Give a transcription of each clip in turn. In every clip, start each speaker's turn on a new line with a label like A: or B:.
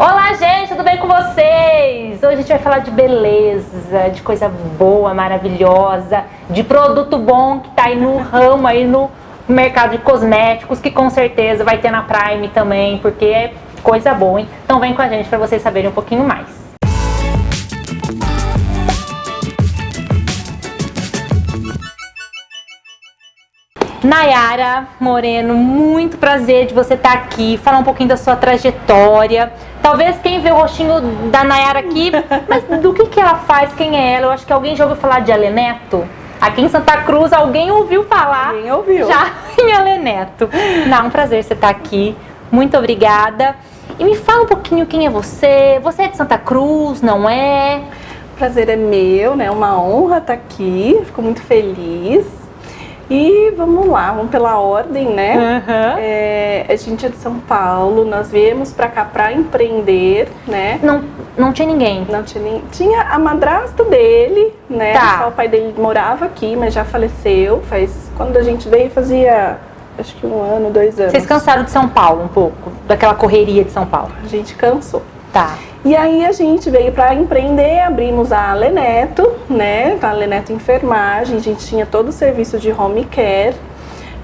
A: Olá, gente, tudo bem com vocês? Hoje a gente vai falar de beleza, de coisa boa, maravilhosa, de produto bom que tá aí no ramo, aí no mercado de cosméticos, que com certeza vai ter na Prime também, porque é coisa boa, hein? Então vem com a gente para vocês saberem um pouquinho mais. Nayara Moreno, muito prazer de você estar aqui, falar um pouquinho da sua trajetória. Talvez quem vê o rostinho da Nayara aqui, mas do que ela faz, quem é ela? Eu acho que alguém já ouviu falar de Aleneto. Aqui em Santa Cruz, alguém ouviu falar.
B: Alguém ouviu.
A: Já em Aleneto. Não, um prazer você estar aqui. Muito obrigada. E me fala um pouquinho quem é você. Você é de Santa Cruz, não é?
B: O prazer é meu, né? Uma honra estar aqui. Fico muito feliz. E vamos lá, vamos pela ordem, né?
A: Uhum.
B: A gente é de São Paulo, nós viemos pra cá pra empreender, né?
A: Não tinha ninguém?
B: Não tinha ninguém. Tinha a madrasta dele, né?
A: Tá.
B: Só o pai dele morava aqui, mas já faleceu. Quando a gente veio fazia, acho que 1 ano, 2 anos.
A: Vocês cansaram de São Paulo um pouco? Daquela correria de São Paulo?
B: A gente cansou.
A: Tá.
B: E aí a gente veio para empreender, abrimos a Aleneto, né? A Aleneto Enfermagem, a gente tinha todo o serviço de home care,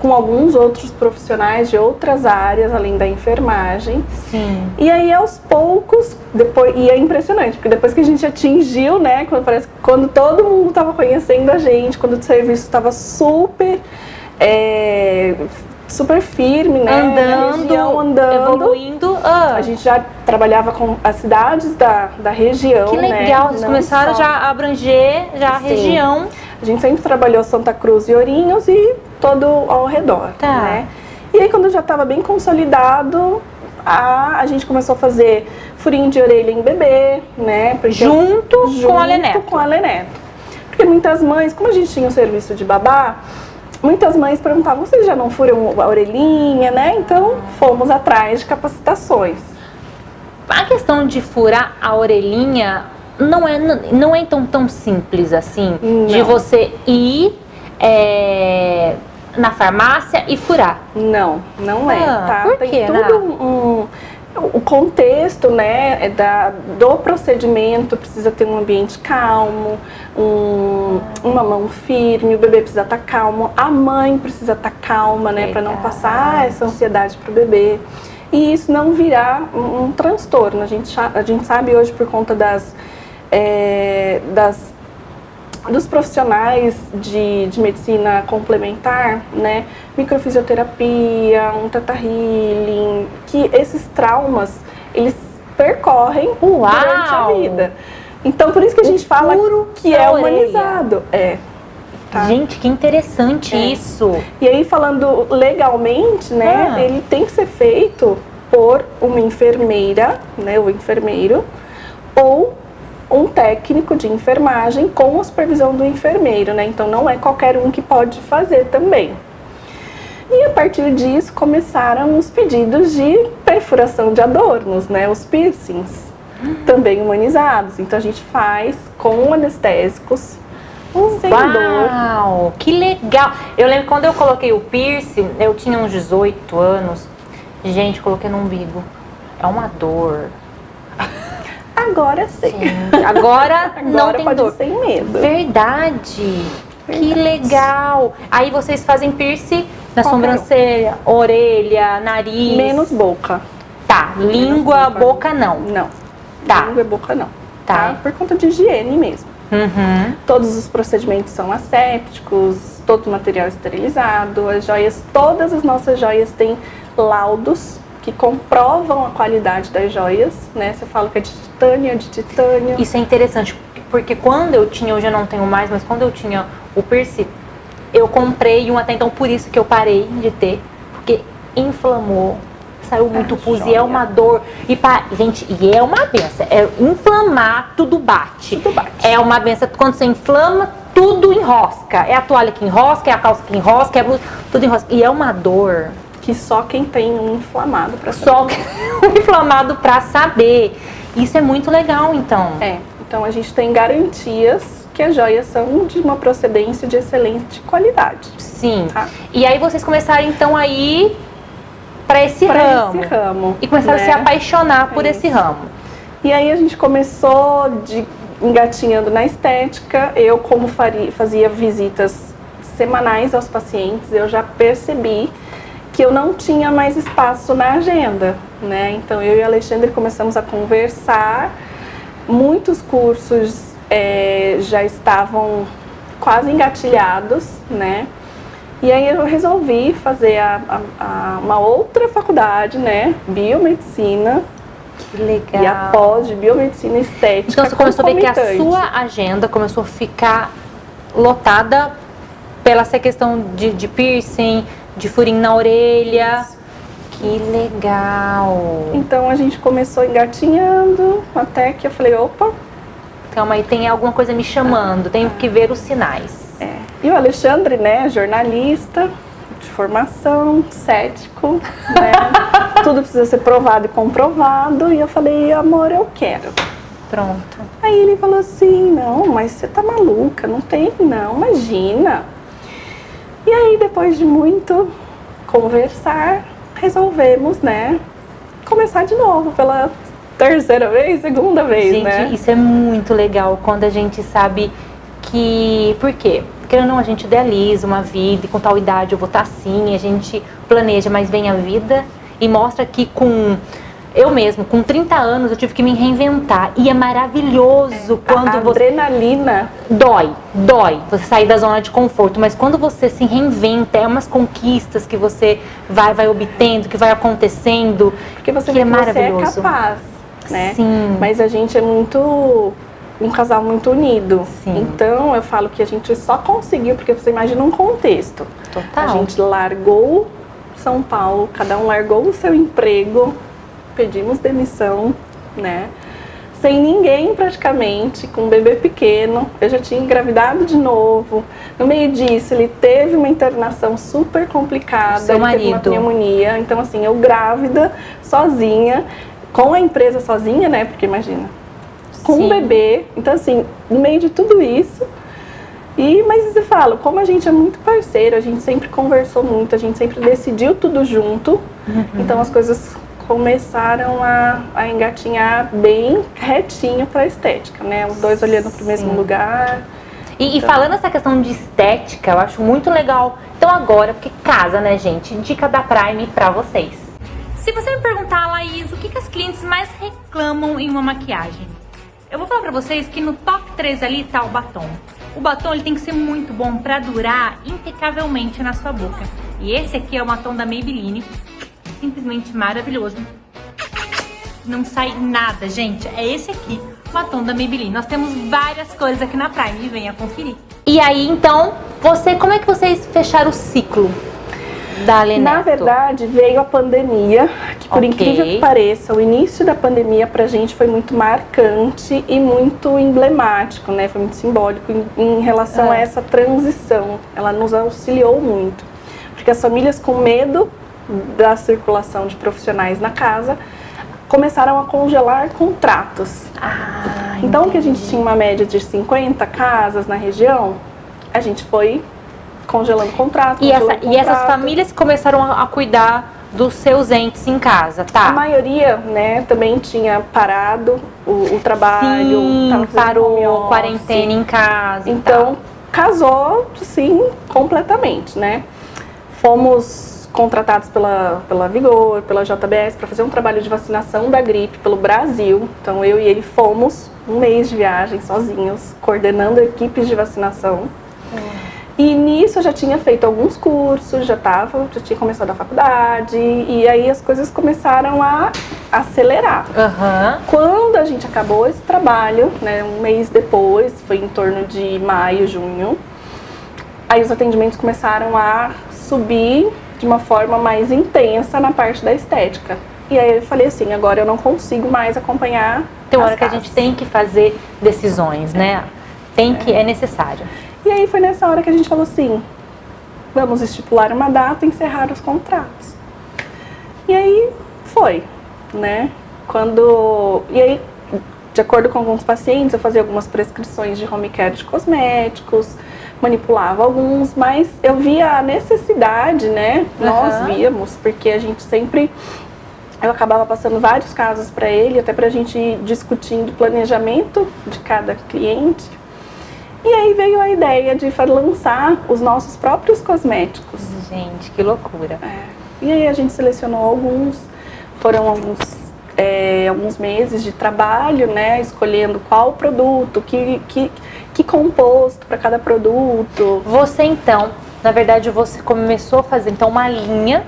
B: com alguns outros profissionais de outras áreas, além da enfermagem.
A: Sim.
B: E aí aos poucos, e é impressionante, porque depois que a gente atingiu, né? Quando todo mundo estava conhecendo a gente, quando o serviço estava super firme, né?
A: Andando, evoluindo.
B: A gente já trabalhava com as cidades da região,
A: que legal, vocês começaram já a abranger a região.
B: A gente sempre trabalhou Santa Cruz e Ourinhos e todo ao redor, né? E aí quando já estava bem consolidado, a gente começou a fazer furinho de orelha em bebê, né?
A: Junto com a Aleneto.
B: Porque muitas mães, como a gente tinha um serviço de babá, muitas mães perguntavam, vocês já não furam a orelhinha, né? Então, fomos atrás de capacitações.
A: A questão de furar a orelhinha não é tão simples assim,
B: Não.
A: de você ir na farmácia e furar.
B: Não é, tá?
A: Por quê,
B: Tem tudo o contexto, né, do procedimento, precisa ter um ambiente calmo, uma mão firme, o bebê precisa estar calmo, a mãe precisa estar calma, né, para não passar essa ansiedade pro bebê. E isso não virar um transtorno. A gente sabe hoje por conta dos profissionais de medicina complementar, né, microfisioterapia, um teta healing, que esses traumas, eles percorrem durante a vida. Então, por isso que a gente fala que é humanizado. Tá?
A: Gente, que interessante isso.
B: E aí, falando legalmente, né, ele tem que ser feito por uma enfermeira, né, o enfermeiro, ou um técnico de enfermagem com a supervisão do enfermeiro, né? Então não é qualquer um que pode fazer também. E a partir disso começaram os pedidos de perfuração de adornos, né? Os piercings, também humanizados. Então a gente faz com anestésicos, sem dor.
A: Uau, que legal! Eu lembro quando eu coloquei o piercing, eu tinha uns 18 anos. Gente, coloquei no umbigo. É uma dor.
B: Agora sim.
A: Agora não tem
B: pode
A: dor.
B: Ir sem medo.
A: Verdade. Que legal. Aí vocês fazem piercing na sobrancelha, orelha, nariz.
B: Menos boca.
A: Tá. Língua, boca não.
B: Não.
A: Tá.
B: Língua e boca não.
A: Tá.
B: Por conta de higiene mesmo.
A: Uhum.
B: Todos os procedimentos são assépticos, todo o material esterilizado, as joias, todas as nossas joias têm laudos que comprovam a qualidade das joias, né? Você fala que é de titânio,
A: Isso é interessante, porque quando eu tinha, hoje eu não tenho mais, mas quando eu tinha o piercing, eu comprei um até então, por isso que eu parei de ter, porque inflamou, saiu muito pus e é uma dor. Gente, e é uma benção, inflamar, tudo bate. É uma benção, quando você inflama, tudo enrosca. É a toalha que enrosca, é a calça que enrosca, é a blusa, tudo enrosca. E é uma dor
B: que só quem tem um inflamado para saber.
A: Só um inflamado para saber. Isso é muito legal, então.
B: Então a gente tem garantias que as joias são de uma procedência de excelente qualidade.
A: Sim.
B: Tá?
A: E aí vocês começaram então aí para esse ramo. E começaram a se apaixonar por esse ramo.
B: E aí a gente começou engatinhando na estética. Eu, como fazia visitas semanais aos pacientes, eu já percebi que eu não tinha mais espaço na agenda, né? Então eu e o Alexandre começamos a conversar. Muitos cursos já estavam quase engatilhados, né? E aí eu resolvi fazer uma outra faculdade, né? Biomedicina.
A: Que legal.
B: E a pós de biomedicina estética.
A: Então você começou a ver que a sua agenda começou a ficar lotada pela essa questão de piercing, de furinho na orelha. Isso. Que legal.
B: Então a gente começou engatinhando, até que eu falei, opa.
A: Calma aí, tem alguma coisa me chamando, tenho que ver os sinais.
B: E o Alexandre, né, jornalista de formação, cético, né? Tudo precisa ser provado e comprovado. E eu falei, amor, eu quero.
A: Pronto.
B: Aí ele falou assim, não, mas você tá maluca, não tem, não, imagina. E aí, depois de muito conversar, resolvemos, né, começar de novo pela terceira vez, segunda vez,
A: gente,
B: né?
A: Isso é muito legal quando a gente sabe que... Por quê? Porque não, a gente idealiza uma vida e com tal idade eu vou estar assim, a gente planeja, mas vem a vida e mostra que eu mesmo, com 30 anos, eu tive que me reinventar. E é maravilhoso quando
B: a adrenalina
A: dói você sair da zona de conforto, mas quando você se reinventa, é umas conquistas que você vai obtendo, que vai acontecendo,
B: porque você
A: que
B: vê
A: é
B: que
A: maravilhoso.
B: você é capaz, né?
A: Sim.
B: Mas a gente é um casal muito unido.
A: Sim.
B: Então eu falo que a gente só conseguiu, porque você imagina um contexto.
A: Total.
B: A gente largou São Paulo, cada um largou o seu emprego, pedimos demissão, né? Sem ninguém praticamente, com um bebê pequeno. Eu já tinha engravidado de novo. No meio disso, ele teve uma internação super complicada.
A: Seu marido.
B: Teve uma pneumonia. Então, assim, eu grávida, sozinha, com a empresa sozinha, né? Porque imagina, com um bebê. Então, assim, no meio de tudo isso. Mas eu falo, como a gente é muito parceiro, a gente sempre conversou muito, a gente sempre decidiu tudo junto. Então, as coisas começaram a engatinhar bem retinho para a estética, né? Os dois olhando para o mesmo lugar.
A: E falando essa questão de estética, eu acho muito legal. Então agora, porque casa, né, gente? Dica da Prime para vocês. Se você me perguntar, Laís, o que as clientes mais reclamam em uma maquiagem? Eu vou falar para vocês que no top 3 ali tá o batom. O batom ele tem que ser muito bom para durar impecavelmente na sua boca. E esse aqui é o batom da Maybelline. Simplesmente maravilhoso. Não sai nada, gente. É esse aqui, o batom da Maybelline. Nós temos várias cores aqui na Prime, venha conferir. E aí, então, como é que vocês fecharam o ciclo da Lê Neto?
B: Na verdade, veio a pandemia, que por incrível que pareça, o início da pandemia pra gente foi muito marcante e muito emblemático, né? Foi muito simbólico em relação a essa transição. Ela nos auxiliou muito. Porque as famílias com medo da circulação de profissionais na casa, começaram a congelar contratos. Então, que a gente tinha uma média de 50 casas na região, a gente foi congelando contrato.
A: E essas famílias começaram a cuidar dos seus entes em casa, tá?
B: A maioria, né, também tinha parado o trabalho.
A: Sim, parou, quarentena em casa.
B: Então, casou, sim, completamente, né? Fomos contratados pela Vigor, pela JBS, para fazer um trabalho de vacinação da gripe pelo Brasil. Então, eu e ele fomos um mês de viagem sozinhos, coordenando equipes de vacinação. E nisso eu já tinha feito alguns cursos, já tinha começado a faculdade, e aí as coisas começaram a acelerar. Quando a gente acabou esse trabalho, né, um mês depois, foi em torno de maio, junho, aí os atendimentos começaram a subir de uma forma mais intensa na parte da estética. E aí eu falei assim, agora eu não consigo mais acompanhar.
A: Tem hora que a gente tem que fazer decisões, né? É necessário.
B: E aí foi nessa hora que a gente falou assim, vamos estipular uma data e encerrar os contratos. E aí foi, né? E aí, de acordo com alguns pacientes, eu fazia algumas prescrições de home care de cosméticos, manipulava alguns, mas eu via a necessidade, né? Nós víamos, porque a gente sempre... Eu acabava passando vários casos para ele, até para a gente ir discutindo o planejamento de cada cliente. E aí veio a ideia de lançar os nossos próprios cosméticos.
A: Gente, que loucura.
B: E aí a gente selecionou alguns, foram alguns meses de trabalho, né? Escolhendo qual produto, que composto para cada produto.
A: Você então, na verdade, você começou a fazer então uma linha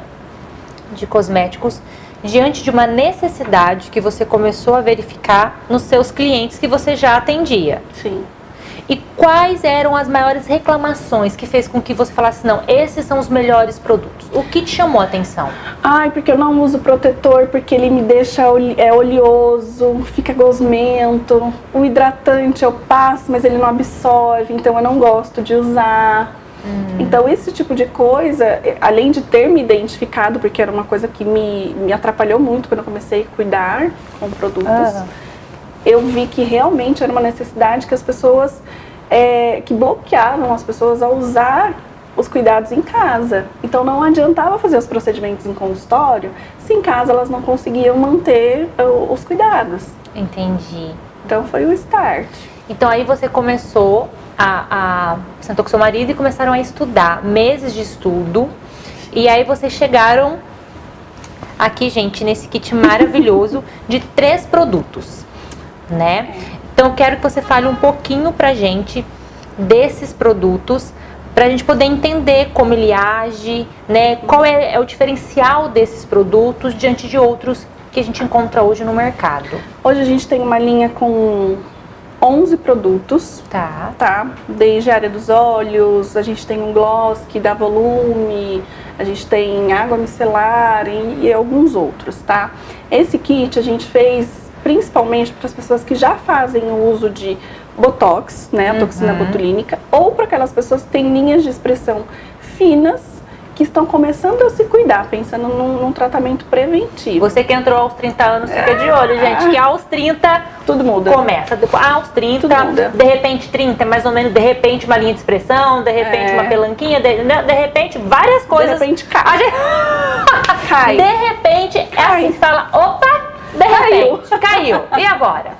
A: de cosméticos diante de uma necessidade que você começou a verificar nos seus clientes que você já atendia.
B: Sim.
A: E quais eram as maiores reclamações que fez com que você falasse, não, esses são os melhores produtos? O que te chamou a atenção?
B: Ai, porque eu não uso protetor, porque ele me deixa oleoso, fica gosmento. O hidratante eu passo, mas ele não absorve, então eu não gosto de usar. Então esse tipo de coisa, além de ter me identificado, porque era uma coisa que me atrapalhou muito quando eu comecei a cuidar com produtos, eu vi que realmente era uma necessidade que as pessoas, que bloqueavam as pessoas a usar os cuidados em casa. Então não adiantava fazer os procedimentos em consultório se em casa elas não conseguiam manter os cuidados.
A: Entendi.
B: Então foi o start.
A: Então aí você começou sentou com seu marido e começaram a estudar, meses de estudo. E aí vocês chegaram aqui, gente, nesse kit maravilhoso de 3 produtos, né? Então eu quero que você fale um pouquinho pra gente desses produtos, pra gente poder entender como ele age, né? Qual é o diferencial desses produtos diante de outros que a gente encontra hoje no mercado.
B: Hoje a gente tem uma linha com 11 produtos, tá? Desde a área dos olhos, a gente tem um gloss que dá volume, a gente tem água micelar e alguns outros, tá? Esse kit a gente fez principalmente para as pessoas que já fazem o uso de Botox, né, a toxina botulínica, ou para aquelas pessoas que têm linhas de expressão finas, que estão começando a se cuidar, pensando num tratamento preventivo.
A: Você que entrou aos 30 anos, fica de olho, gente, que aos 30
B: tudo muda.
A: Começa. Aos 30, de repente 30, mais ou menos, de repente uma linha de expressão, de repente uma pelanquinha, de repente várias coisas.
B: De repente cai.
A: Cai. De repente, assim, você fala, opa, de repente, caiu. E agora?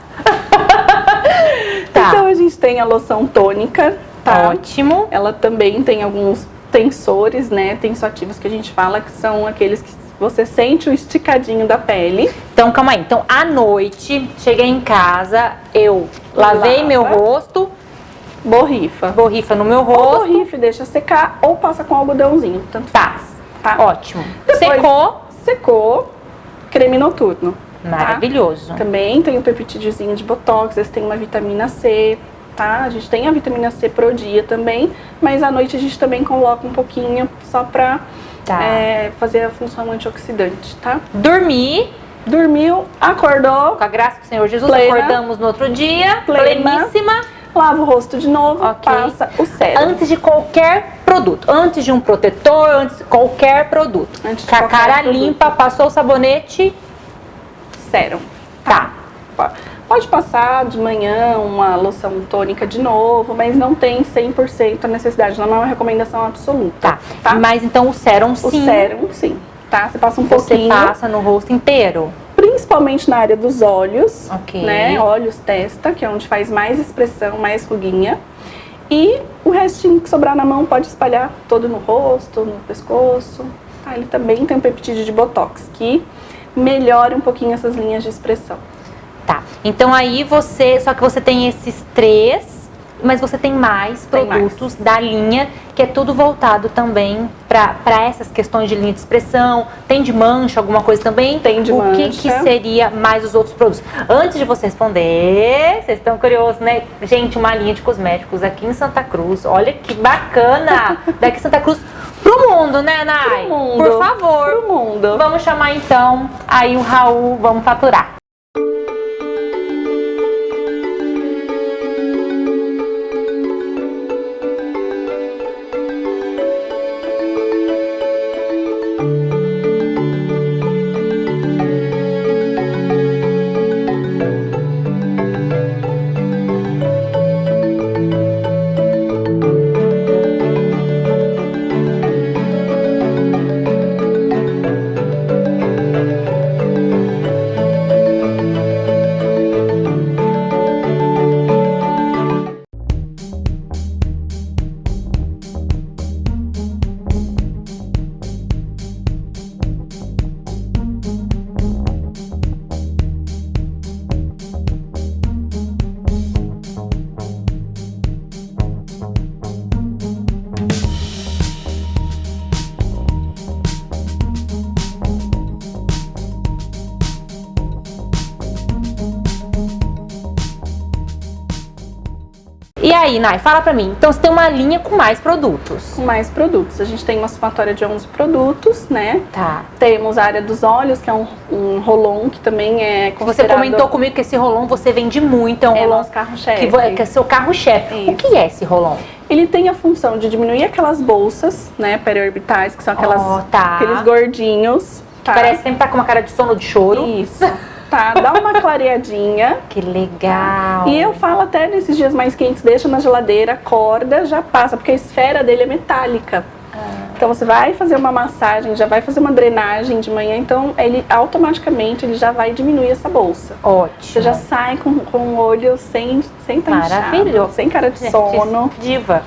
A: Tá.
B: Então a gente tem a loção tônica, tá?
A: Ótimo.
B: Ela também tem alguns tensores, né, tensoativos que a gente fala, que são aqueles que você sente o esticadinho da pele.
A: Então, calma aí. Então, à noite, cheguei em casa, eu lavei meu rosto.
B: Borrifa.
A: Borrifa no meu rosto.
B: Ou borrifa e deixa secar, ou passa com algodãozinho, tanto faz.
A: Tá. Ótimo.
B: Depois,
A: secou.
B: Secou, creme noturno.
A: Maravilhoso.
B: Tá? Também tem o peptidezinho de Botox, esse tem uma vitamina C. Tá? A gente tem a vitamina C pro dia também, mas à noite a gente também coloca um pouquinho só pra fazer a função antioxidante, tá? Dormiu, acordou.
A: Com a graça do Senhor Jesus,
B: plena,
A: acordamos no outro dia, pleníssima.
B: Lava o rosto de novo, passa o sérum.
A: Antes de qualquer produto, antes de um protetor, antes de qualquer produto.
B: Antes de
A: com a cara limpa, passou o sabonete,
B: sérum.
A: Tá.
B: Pode passar de manhã uma loção tônica de novo, mas não tem 100% a necessidade, não é uma recomendação absoluta.
A: Tá. Mas então o sérum sim.
B: O sérum sim, tá? Você passa um pouquinho.
A: Você passa no rosto inteiro?
B: Principalmente na área dos olhos,
A: Ok.
B: né? Olhos, testa, que é onde faz mais expressão, mais ruguinha. E o restinho que sobrar na mão pode espalhar todo no rosto, no pescoço. Tá? Ele também tem um peptídeo de Botox, que melhora um pouquinho essas linhas de expressão.
A: Tá, então aí só que você tem esses 3, mas você tem mais produtos da linha, que é tudo voltado também para essas questões de linha de expressão. Tem de mancha, alguma coisa também?
B: Tem de mancha.
A: O que seria mais os outros produtos? Antes de você responder, vocês estão curiosos, né? Gente, uma linha de cosméticos aqui em Santa Cruz, olha que bacana! Daqui Santa Cruz pro mundo, né, Nay?
B: Pro mundo.
A: Por favor.
B: Pro mundo.
A: Vamos chamar então aí o Raul, vamos faturar. E aí, Nai, fala pra mim. Então, você tem uma linha com mais produtos.
B: Com mais produtos. A gente tem uma somatória de 11 produtos, né?
A: Tá.
B: Temos a área dos olhos, que é um Rolon, que também é considerado...
A: Você comentou comigo que esse Rolon você vende muito. É um Rolon
B: nosso carro-chefe.
A: Que é seu carro-chefe. O que é esse Rolon?
B: Ele tem a função de diminuir aquelas bolsas, né, periorbitais, que são aqueles gordinhos. Tá?
A: Parece sempre tá com uma cara de sono de choro.
B: Isso. Tá, dá uma clareadinha.
A: Que legal.
B: E eu falo até nesses dias mais quentes, deixa na geladeira, acorda, já passa, porque a esfera dele é metálica. Então você vai fazer uma massagem, já vai fazer uma drenagem de manhã, então ele automaticamente ele já vai diminuir essa bolsa.
A: Ótimo.
B: Você já sai com o olho sem
A: maravilhoso,
B: sem cara de sono.
A: Diva.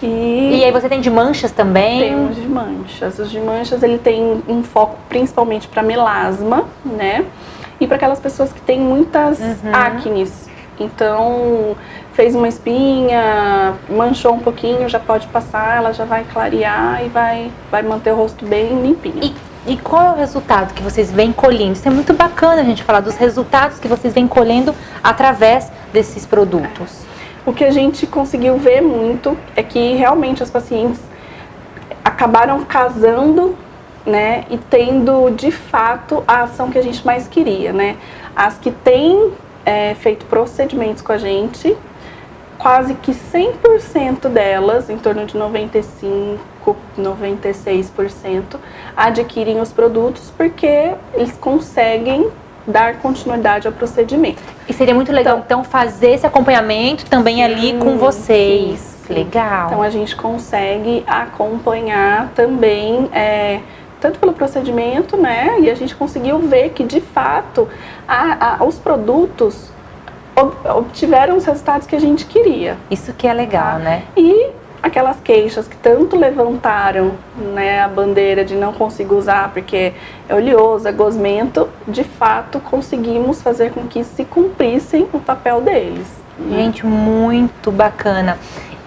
A: E aí você tem de manchas também?
B: Temos de manchas. Os de manchas ele tem um foco principalmente para melasma, né? E para aquelas pessoas que têm muitas acnes. Então, fez uma espinha, manchou um pouquinho, já pode passar, ela já vai clarear e vai manter o rosto bem limpinho.
A: E qual é o resultado que vocês vêm colhendo? Isso é muito bacana a gente falar dos resultados que vocês vêm colhendo através desses produtos.
B: O que a gente conseguiu ver muito é que realmente as pacientes acabaram casando, né, e tendo de fato a ação que a gente mais queria, né? As que têm feito procedimentos com a gente, quase que 100% delas, em torno de 95%, 96%, adquirem os produtos porque eles conseguem dar continuidade ao procedimento.
A: E seria muito legal, então fazer esse acompanhamento também ali com vocês. Sim. Legal.
B: Então, a gente consegue acompanhar também, tanto pelo procedimento, né? E a gente conseguiu ver que, de fato, os produtos obtiveram os resultados que a gente queria.
A: Isso que é legal, né?
B: E aquelas queixas que tanto levantaram, né, a bandeira de não consigo usar porque é oleoso, é gosmento, de fato conseguimos fazer com que se cumprissem o papel deles.
A: Gente, muito bacana.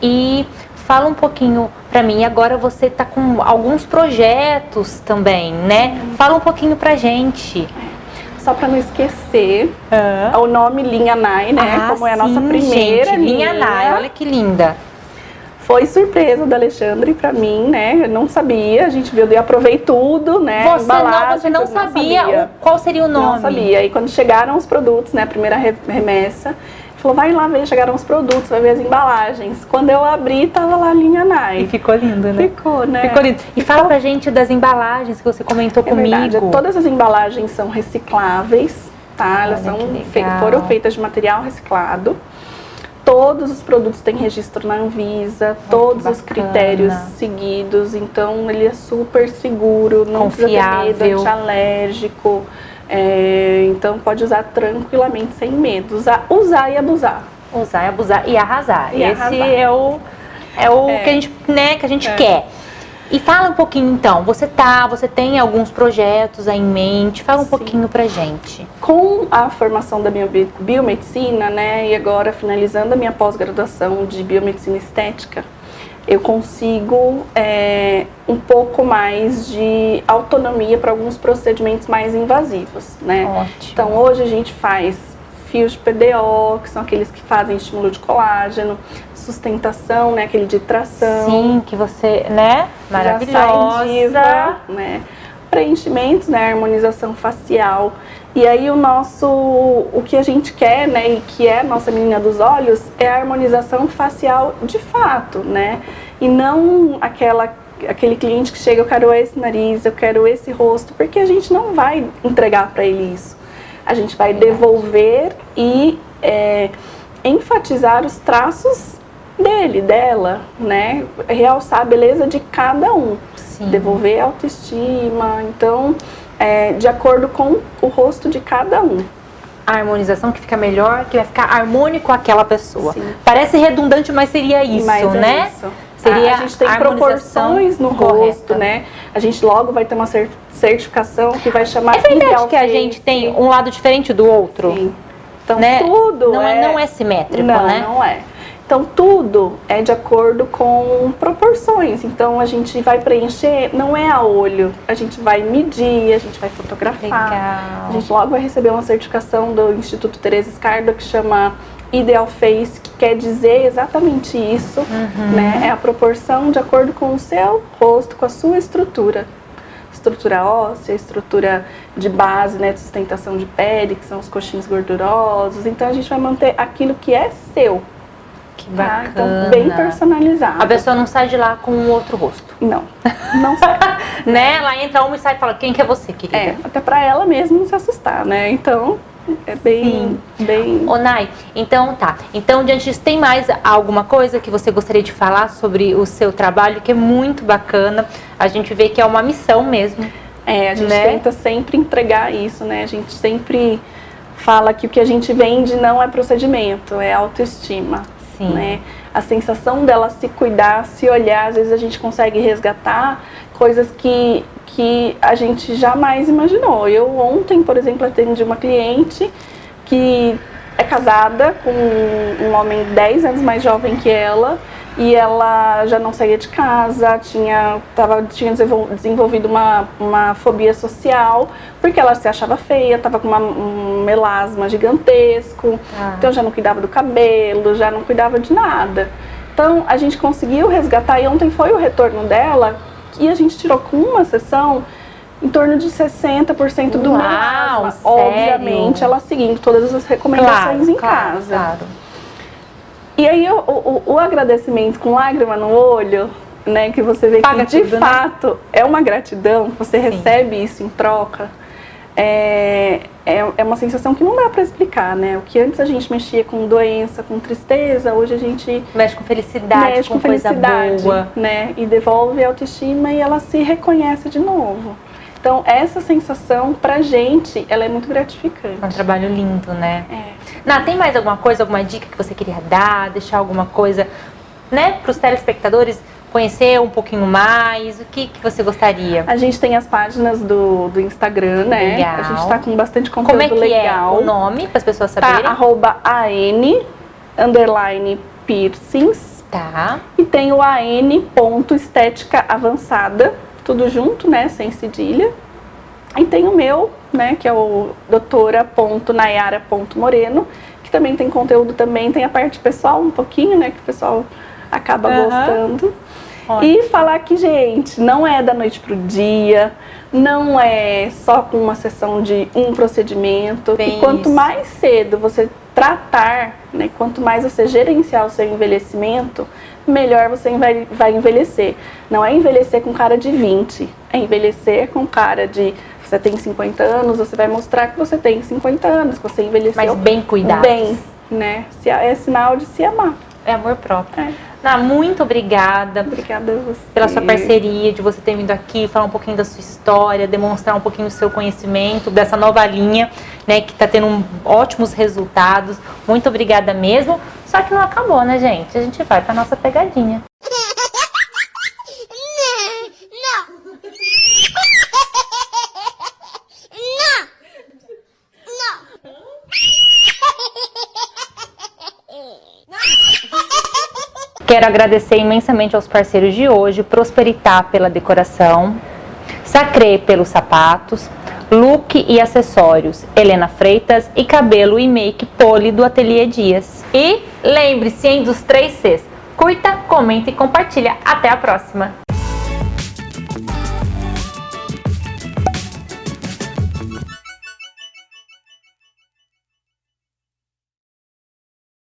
A: E fala um pouquinho pra mim, agora você tá com alguns projetos também, né? Fala um pouquinho pra gente.
B: Só para não esquecer, o nome Linha Nai, né? Como é a nossa primeira
A: Linha Nai, olha que linda.
B: Foi surpresa do Alexandre pra mim, né? Eu não sabia, a gente viu, eu aprovei tudo, né?
A: Você não sabia qual seria o nome?
B: Não sabia. E quando chegaram os produtos, né? A primeira remessa, ele falou, vai lá ver, chegaram os produtos, vai ver as embalagens. Quando eu abri, tava lá a Linha Nai.
A: E ficou lindo, né?
B: Ficou, né?
A: Ficou lindo. E fala pra gente das embalagens que você comentou comigo.
B: Verdade. Todas as embalagens são recicláveis, tá? Elas foram feitas de material reciclado. Todos os produtos têm registro na Anvisa, todos os critérios seguidos, então ele é super seguro, não
A: confiável,
B: precisa ter medo, antialérgico, então pode usar tranquilamente, sem medo, usar e abusar.
A: Usar e abusar e arrasar. Esse é o que a gente, né, que a gente quer. E fala um pouquinho então, você tem alguns projetos aí em mente, fala um pouquinho pra gente.
B: Com a formação da biomedicina, né, e agora finalizando a minha pós-graduação de biomedicina estética, eu consigo um pouco mais de autonomia para alguns procedimentos mais invasivos, né?
A: Ótimo.
B: Então hoje a gente faz fios de PDO, que são aqueles que fazem estímulo de colágeno, sustentação, né, aquele de tração.
A: Sim, que você, né, maravilhosa.
B: Já sai diva, né, preenchimentos, né, harmonização facial. E aí o que a gente quer, né, e que é a nossa menina dos olhos, é a harmonização facial de fato, né, e não aquele cliente que chega, eu quero esse nariz, eu quero esse rosto, porque a gente não vai entregar para ele isso. A gente vai devolver e enfatizar os traços dela, né? Realçar a beleza de cada um.
A: Sim.
B: Devolver a autoestima. Então, de acordo com o rosto de cada um.
A: A harmonização que fica melhor, que vai ficar harmônico com aquela pessoa.
B: Sim.
A: Parece redundante, mas seria isso, né?
B: Isso.
A: Seria
B: a gente tem proporções no rosto, né? A gente logo vai ter uma certificação que vai chamar...
A: É verdade que a gente tem um lado diferente do outro?
B: Sim. Então,
A: né?
B: tudo
A: não é simétrico, né?
B: Não é. Então, tudo é de acordo com proporções. Então, a gente vai preencher, não é a olho. A gente vai medir, a gente vai fotografar.
A: Legal.
B: A gente logo vai receber uma certificação do Instituto Teresa Scardo que chama Ideal Face, que quer dizer exatamente isso, né? É a proporção de acordo com o seu rosto, com a sua estrutura. Estrutura óssea, estrutura de base, né, de sustentação de pele, que são os coxins gordurosos. Então a gente vai manter aquilo que é seu.
A: Que bacana.
B: Então, bem personalizado.
A: A pessoa não sai de lá com um outro rosto.
B: Não, não sai.
A: Né? Ela entra uma e sai e fala, quem que é você, querida?
B: É, até pra ela mesma não se assustar, né? Então, é bem...
A: Ô, Nay, então tá. Então, diante disso, tem mais alguma coisa que você gostaria de falar sobre o seu trabalho, que é muito bacana? A gente vê que é uma missão mesmo.
B: É, a gente
A: né?
B: tenta sempre entregar isso, né? A gente sempre fala que o que a gente vende não é procedimento, é autoestima.
A: Sim.
B: Né? A sensação dela se cuidar, se olhar, às vezes a gente consegue resgatar coisas que a gente jamais imaginou. Eu ontem, por exemplo, atendi uma cliente que é casada com um homem 10 anos mais jovem que ela, e ela já não saía de casa, tinha desenvolvido uma fobia social, porque ela se achava feia, estava com um melasma gigantesco, então já não cuidava do cabelo, já não cuidava de nada. Então a gente conseguiu resgatar, e ontem foi o retorno dela, e a gente tirou com uma sessão em torno de 60% do melasma.
A: Sério?
B: Obviamente, ela seguindo todas as recomendações em casa.
A: Claro.
B: E aí o agradecimento com lágrima no olho, né, que você vê
A: Paga
B: que de
A: tudo,
B: fato, né? É uma gratidão, você recebe isso em troca, é uma sensação que não dá para explicar, né? O que antes a gente mexia com doença, com tristeza, hoje a gente
A: mexe com felicidade, com coisa boa,
B: né? E devolve a autoestima e ela se reconhece de novo. Então, essa sensação, pra gente, ela é muito gratificante.
A: É um trabalho lindo, né?
B: É.
A: Tem mais alguma coisa, alguma dica que você queria dar, deixar alguma coisa, né, pros telespectadores conhecer um pouquinho mais? O que você gostaria?
B: A gente tem as páginas do Instagram, né?
A: Legal.
B: A gente tá com bastante conteúdo
A: legal. Como é que
B: legal.
A: é o nome, para as pessoas saberem?
B: Tá, @an_piercings.
A: Tá.
B: E tem o an.estética avançada. Tudo junto, né, sem cedilha. E tem o meu, né, que é o doutora.nayara.moreno, que também tem conteúdo, também tem a parte pessoal um pouquinho, né, que o pessoal acaba gostando. Ótimo. E falar que, gente, não é da noite pro dia, não é só com uma sessão de um procedimento.
A: Bem
B: e quanto
A: isso.
B: mais cedo você tratar, né, quanto mais você gerenciar o seu envelhecimento, melhor você vai envelhecer. Não é envelhecer com cara de 20, é envelhecer com cara de... Você tem 50 anos, você vai mostrar que você tem 50 anos, que você envelheceu
A: mas bem cuidado.
B: Bem, né? É sinal de se amar.
A: É amor próprio.
B: É.
A: Muito obrigada.
B: Obrigada a você.
A: Pela sua parceria, de você ter vindo aqui, falar um pouquinho da sua história, demonstrar um pouquinho do seu conhecimento, dessa nova linha, né, que está tendo ótimos resultados. Muito obrigada mesmo. Só que não acabou, né, gente? A gente vai para nossa pegadinha. Quero agradecer imensamente aos parceiros de hoje, Prosperitá pela decoração, Sacré pelos sapatos, look e acessórios, Helena Freitas, e cabelo e make Poli do Ateliê Dias. E lembre-se, dos 3 Cs, curta, comenta e compartilha. Até a próxima!